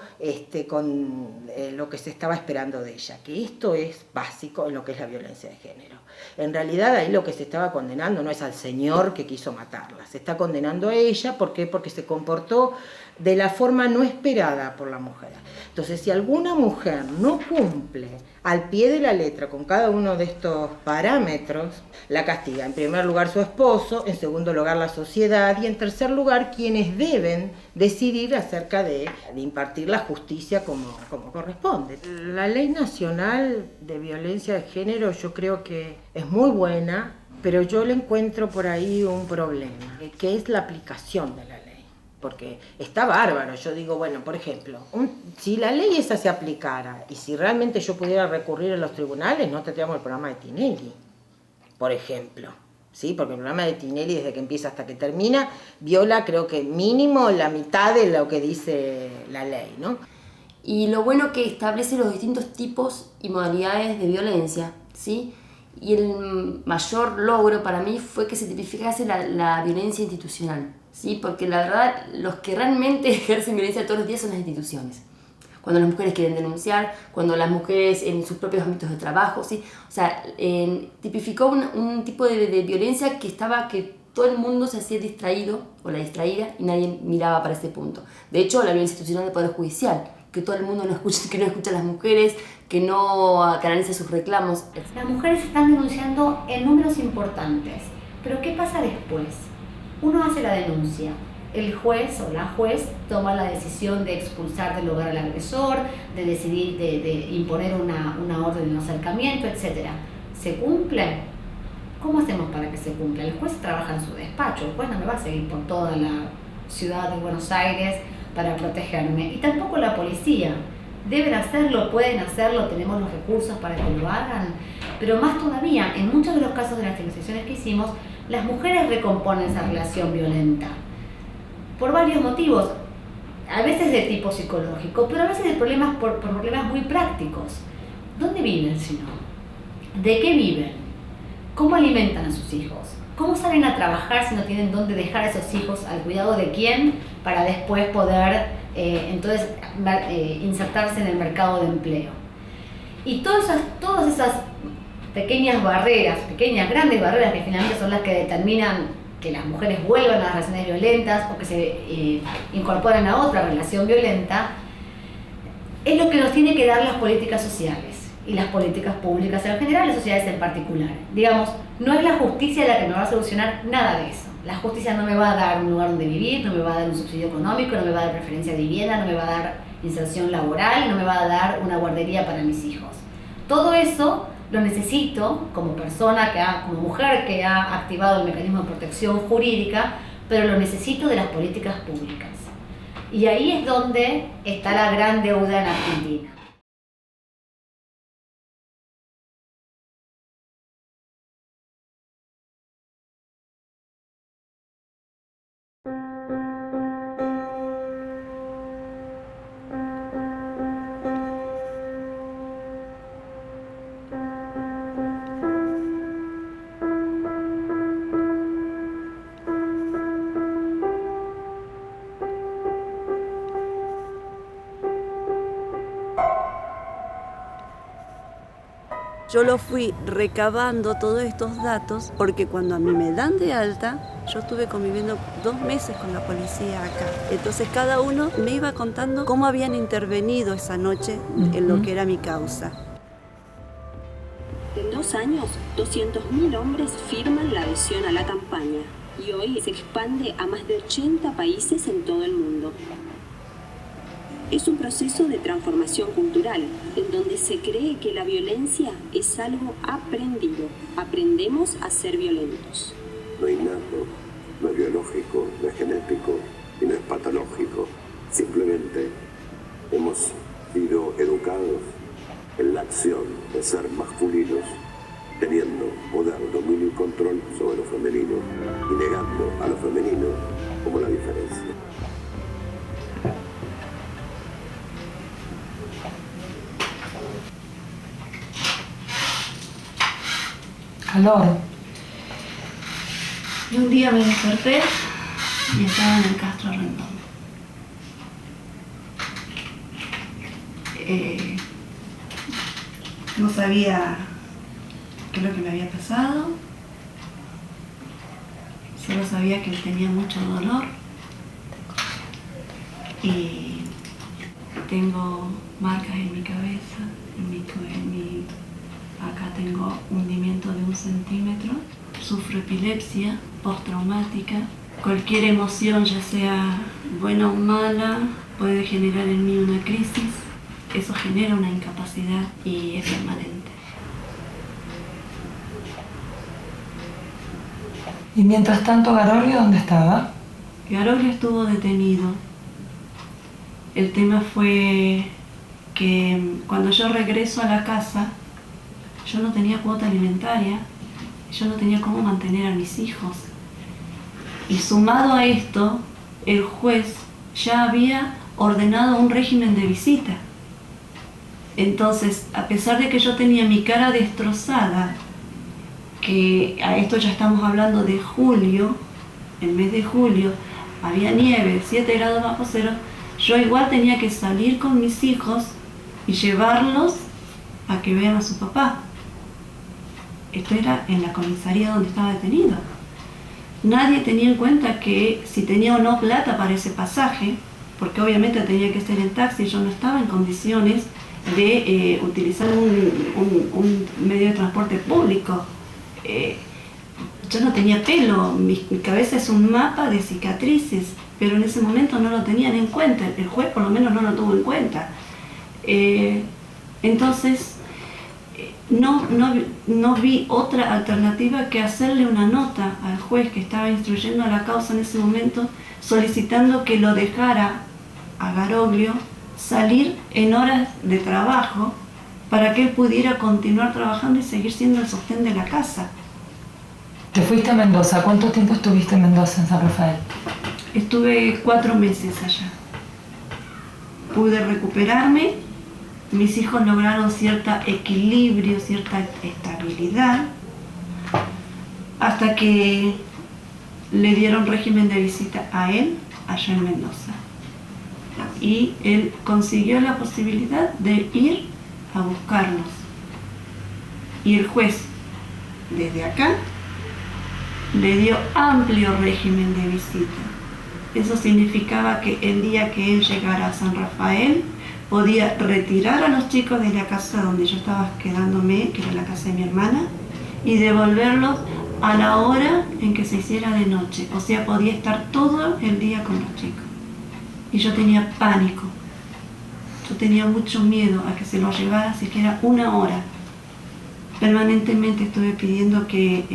S18: con lo que se estaba esperando de ella, que esto es básico en lo que es la violencia de género. En realidad ahí lo que se estaba condenando no es al señor que quiso matarla, se está condenando a ella, ¿por qué? Porque se comportó de la forma no esperada por la mujer. Entonces, si alguna mujer no cumple al pie de la letra con cada uno de estos parámetros, la castiga en primer lugar su esposo, en segundo lugar la sociedad y en tercer lugar quienes deben decidir acerca de impartir la justicia como corresponde. La Ley Nacional de Violencia de Género yo creo que es muy buena, pero yo le encuentro por ahí un problema, que es la aplicación de la ley. Porque está bárbaro, yo digo, bueno, por ejemplo, si la ley esa se aplicara y si realmente yo pudiera recurrir a los tribunales, no tendríamos el programa de Tinelli, por ejemplo, ¿sí? Porque el programa de Tinelli, desde que empieza hasta que termina, viola creo que mínimo la mitad de lo que dice la ley, ¿no?
S16: Y lo bueno que establece los distintos tipos y modalidades de violencia, ¿sí? Y el mayor logro para mí fue que se tipificase la violencia institucional, ¿sí? Porque la verdad, los que realmente ejercen violencia todos los días son las instituciones. Cuando las mujeres quieren denunciar, cuando las mujeres en sus propios ámbitos de trabajo, ¿sí? O sea, tipificó un tipo de violencia que todo el mundo se hacía distraído o la distraída y nadie miraba para ese punto. De hecho, la violencia institucional del Poder Judicial, que todo el mundo no escucha a las mujeres, que no canaliza sus reclamos.
S19: Las mujeres están denunciando en números importantes, pero ¿qué pasa después? Uno hace la denuncia, el juez o la juez toma la decisión de expulsar del hogar al agresor, de decidir, de imponer una orden de no acercamiento, etc. ¿Se cumple? ¿Cómo hacemos para que se cumpla? El juez trabaja en su despacho, el juez no me va a seguir por toda la ciudad de Buenos Aires para protegerme, y tampoco la policía. Deben hacerlo, pueden hacerlo, tenemos los recursos para que lo hagan, pero más todavía, en muchos de los casos de las investigaciones que hicimos, las mujeres recomponen esa relación violenta por varios motivos, a veces de tipo psicológico, pero a veces de problemas por problemas muy prácticos. ¿Dónde viven si no? ¿De qué viven? ¿Cómo alimentan a sus hijos? ¿Cómo salen a trabajar si no tienen dónde dejar a esos hijos? ¿Al cuidado de quién? Para después poder insertarse en el mercado de empleo. Y todas esas pequeñas barreras, grandes barreras que finalmente son las que determinan que las mujeres vuelvan a las relaciones violentas o que se incorporan a otra relación violenta, es lo que nos tiene que dar las políticas sociales y las políticas públicas en general, las sociedades en particular. Digamos, no es la justicia la que me va a solucionar nada de eso. La justicia no me va a dar un lugar donde vivir, no me va a dar un subsidio económico, no me va a dar preferencia de vivienda, no me va a dar inserción laboral, no me va a dar una guardería para mis hijos. Todo eso lo necesito como persona, como mujer que ha activado el mecanismo de protección jurídica, pero lo necesito de las políticas públicas. Y ahí es donde está la gran deuda en Argentina.
S2: Yo lo fui recabando todos estos datos porque cuando a mí me dan de alta, yo estuve conviviendo 2 meses con la policía acá. Entonces cada uno me iba contando cómo habían intervenido esa noche en lo que era mi causa.
S20: En 2 años, 200.000 hombres firman la adhesión a la campaña y hoy se expande a más de 80 países en todo el mundo. Es un proceso de transformación cultural, en donde se cree que la violencia es algo aprendido. Aprendemos a ser violentos.
S21: No es innato, no es biológico, no es genético y no es patológico. Simplemente hemos sido educados en la acción de ser masculinos, teniendo poder, dominio y control sobre lo femenino y negando a lo femenino como la diferencia.
S22: Calor.
S7: Y un día me desperté y estaba en el Castro Rendón. No sabía qué es lo que me había pasado. Solo sabía que tenía mucho dolor. Y tengo marcas en mi cabeza, acá tengo hundimiento de 1 centímetro, sufro epilepsia postraumática. Cualquier emoción, ya sea buena o mala, puede generar en mí una crisis. Eso genera una incapacidad y es permanente.
S22: Y mientras tanto, Garolio, ¿dónde estaba?
S7: Garolio estuvo detenido. El tema fue que cuando yo regreso a la casa, yo no tenía cuota alimentaria, yo no tenía cómo mantener a mis hijos. Y sumado a esto, el juez ya había ordenado un régimen de visita. Entonces, a pesar de que yo tenía mi cara destrozada, que a esto ya estamos hablando de julio, el mes de julio, había nieve, 7 grados bajo cero, yo igual tenía que salir con mis hijos y llevarlos a que vean a su papá. Esto era en la comisaría donde estaba detenido. Nadie tenía en cuenta que si tenía o no plata para ese pasaje, porque obviamente tenía que ser en taxi, yo no estaba en condiciones de utilizar un medio de transporte público. Yo no tenía pelo, mi cabeza es un mapa de cicatrices, pero en ese momento no lo tenían en cuenta, el juez por lo menos no lo tuvo en cuenta. Entonces, no vi otra alternativa que hacerle una nota al juez que estaba instruyendo la causa en ese momento, solicitando que lo dejara a Garolio salir en horas de trabajo para que él pudiera continuar trabajando y seguir siendo el sostén de la casa.
S22: Te fuiste a Mendoza. ¿Cuánto tiempo estuviste en Mendoza, en San Rafael?
S7: Estuve 4 meses allá. Pude recuperarme, mis hijos lograron cierto equilibrio, cierta estabilidad, hasta que le dieron régimen de visita a él allá en Mendoza. Y él consiguió la posibilidad de ir a buscarlos. Y el juez, desde acá, le dio amplio régimen de visita. Eso significaba que el día que él llegara a San Rafael, podía retirar a los chicos de la casa donde yo estaba quedándome, que era la casa de mi hermana, y devolverlos a la hora en que se hiciera de noche. O sea, podía estar todo el día con los chicos. Y yo tenía pánico. Yo tenía mucho miedo a que se los llevara siquiera una hora. Permanentemente estuve pidiendo que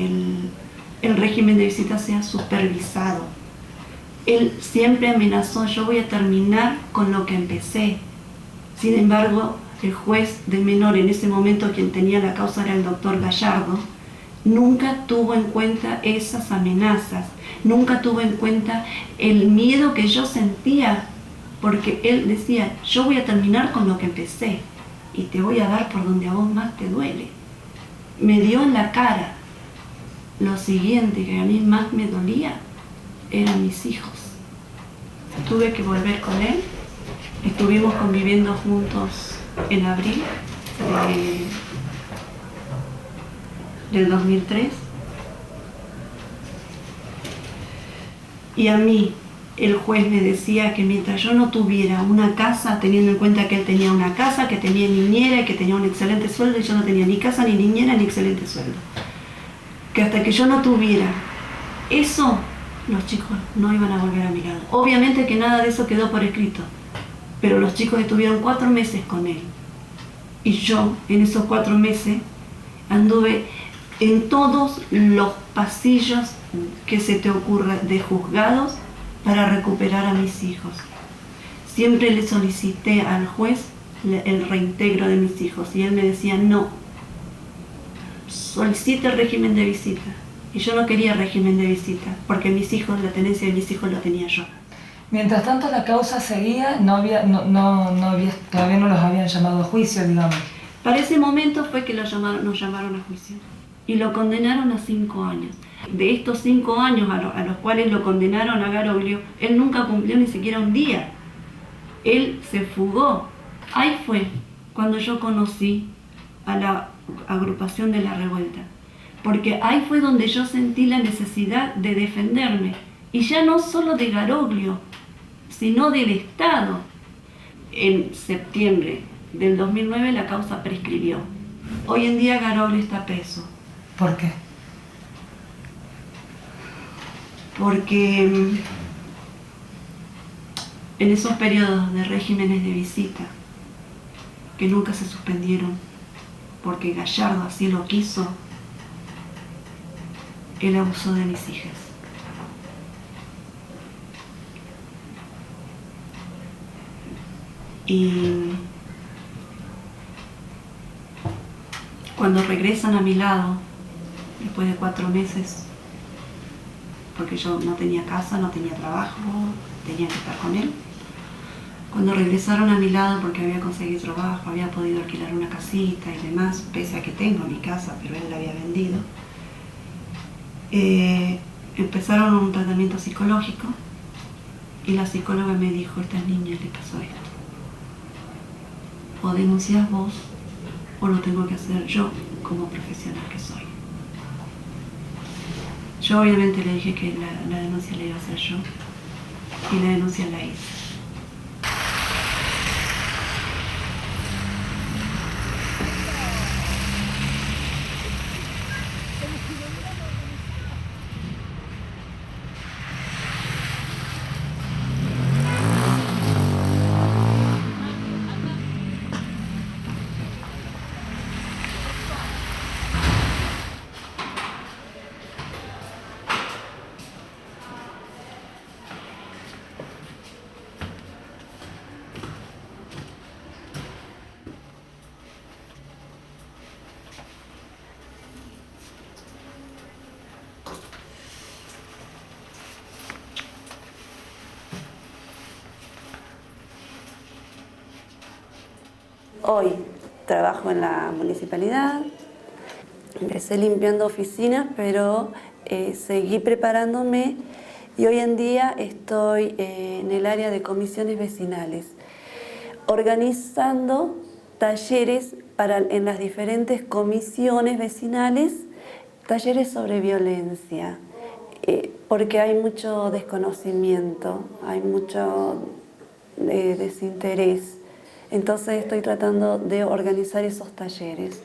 S7: el régimen de visita sea supervisado. Él siempre amenazó: yo voy a terminar con lo que empecé. Sin embargo, el juez de menor, en ese momento quien tenía la causa era el doctor Gallardo, nunca tuvo en cuenta esas amenazas, nunca tuvo en cuenta el miedo que yo sentía, porque él decía: yo voy a terminar con lo que empecé y te voy a dar por donde a vos más te duele. Me dio en la cara. Lo siguiente que a mí más me dolía eran mis hijos. Tuve que volver con él. Estuvimos conviviendo juntos en abril del 2003. Y a mí el juez me decía que mientras yo no tuviera una casa, teniendo en cuenta que él tenía una casa, que tenía niñera y que tenía un excelente sueldo, y yo no tenía ni casa, ni niñera, ni excelente sueldo, que hasta que yo no tuviera eso, los chicos no iban a volver a mi lado. Obviamente que nada de eso quedó por escrito, pero los chicos estuvieron 4 meses con él. Y yo, en esos 4 meses, anduve en todos los pasillos que se te ocurra de juzgados para recuperar a mis hijos. Siempre le solicité al juez el reintegro de mis hijos y él me decía: no, solicite el régimen de visita. Y yo no quería régimen de visita, porque mis hijos, la tenencia de mis hijos lo tenía yo.
S22: Mientras tanto la causa seguía, todavía no los habían llamado a juicio, digamos.
S7: Para ese momento fue que nos llamaron a juicio y lo condenaron a 5 años. De estos 5 años a los cuales lo condenaron a Garoglio, él nunca cumplió ni siquiera un día. Él se fugó. Ahí fue cuando yo conocí a la agrupación de la revuelta, porque ahí fue donde yo sentí la necesidad de defenderme, y ya no solo de Garoglio, sino del Estado. En septiembre del 2009 la causa prescribió. Hoy en día Garoglio está preso.
S22: ¿Por qué?
S7: Porque en esos periodos de regímenes de visita, que nunca se suspendieron, porque Gallardo así lo quiso, él abusó de mis hijas. Y cuando regresan a mi lado, después de 4 meses, porque yo no tenía casa, no tenía trabajo, tenía que estar con él. Cuando regresaron a mi lado, porque había conseguido trabajo, había podido alquilar una casita y demás, pese a que tengo mi casa, pero él la había vendido, empezaron un tratamiento psicológico y la psicóloga me dijo: a estas niñas le pasó esto. O denuncias vos o lo tengo que hacer yo como profesional que soy. Yo obviamente le dije que la denuncia la iba a hacer yo y la denuncia la hice.
S2: Hoy trabajo en la municipalidad, Empecé limpiando oficinas, pero seguí preparándome y hoy en día estoy en el área de comisiones vecinales, organizando talleres en las diferentes comisiones vecinales, talleres sobre violencia, porque hay mucho desconocimiento, hay mucho desinterés. Entonces estoy tratando de organizar esos talleres.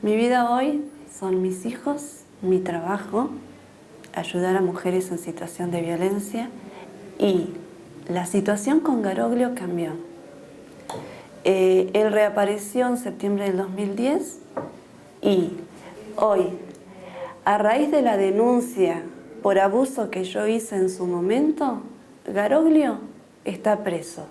S2: Mi vida hoy son mis hijos, mi trabajo, ayudar a mujeres en situación de violencia, y la situación con Garoglio cambió. Él reapareció en septiembre del 2010 y hoy, a raíz de la denuncia por abuso que yo hice en su momento, Garoglio está preso.